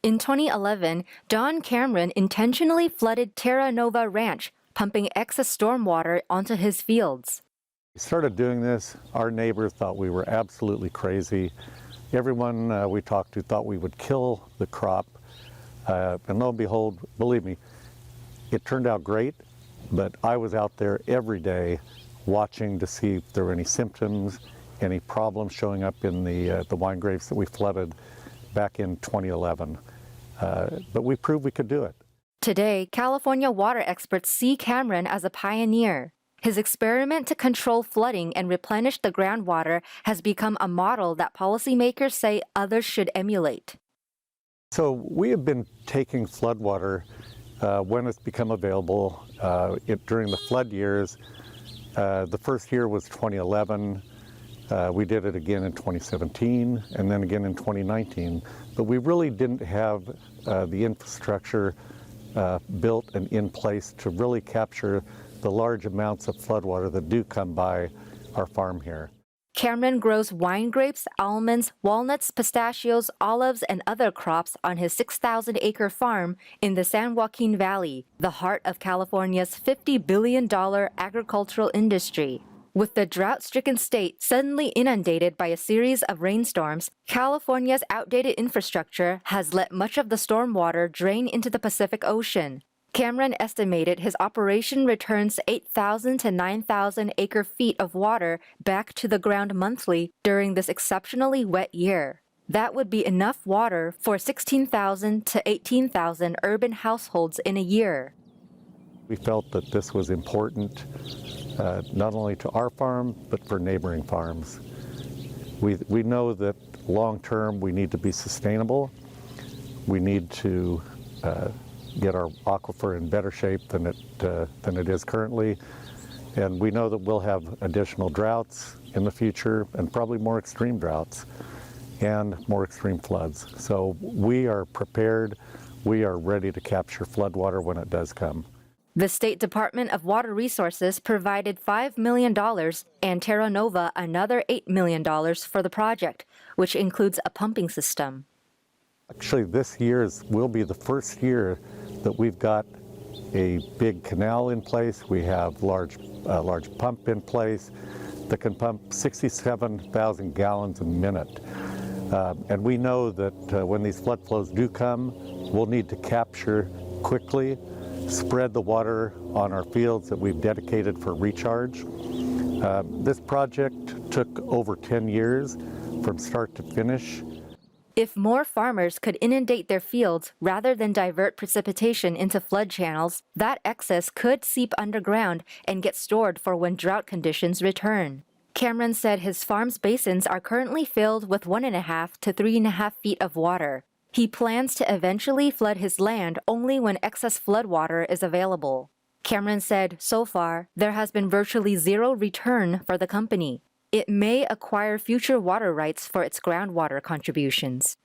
In 2011, Don Cameron intentionally flooded Terra Nova Ranch, pumping excess stormwater onto his fields. We started doing this. Our neighbors thought we were absolutely crazy. Everyone we talked to thought we would kill the crop. And lo and behold, believe me, it turned out great, but I was out there every day watching to see if there were any symptoms, any problems showing up in the wine grapes that we flooded back in 2011. But we proved we could do it. Today, California water experts see Cameron as a pioneer. His experiment to control flooding and replenish the groundwater has become a model that policymakers say others should emulate. So we have been taking floodwater when it's become available during the flood years. The first year was 2011. We did it again in 2017 and then again in 2019. But we really didn't have the infrastructure built and in place to really capture the large amounts of floodwater that do come by our farm here. Cameron grows wine grapes, almonds, walnuts, pistachios, olives, and other crops on his 6,000-acre farm in the San Joaquin Valley, the heart of California's $50 billion agricultural industry. With the drought-stricken state suddenly inundated by a series of rainstorms, California's outdated infrastructure has let much of the stormwater drain into the Pacific Ocean. Cameron estimated his operation returns 8,000 to 9,000 acre-feet of water back to the ground monthly during this exceptionally wet year. That would be enough water for 16,000 to 18,000 urban households in a year. We felt that this was important, not only to our farm, but for neighboring farms. We know that long-term we need to be sustainable. We need to get our aquifer in better shape than it is currently. And we know that we'll have additional droughts in the future and probably more extreme droughts and more extreme floods. So we are prepared. We are ready to capture floodwater when it does come. The State Department of Water Resources provided $5 million and Terra Nova another $8 million for the project, which includes a pumping system. Actually, this year will be the first year that we've got a big canal in place. We have a large pump in place that can pump 67,000 gallons a minute. And we know that when these flood flows do come, we'll need to capture quickly, spread the water on our fields that we've dedicated for recharge. This project took over 10 years from start to finish. If more farmers could inundate their fields rather than divert precipitation into flood channels, that excess could seep underground and get stored for when drought conditions return. Cameron said his farm's basins are currently filled with 1.5 to 3.5 feet of water. He plans to eventually flood his land only when excess floodwater is available. Cameron said, so far, there has been virtually zero return for the company. It may acquire future water rights for its groundwater contributions.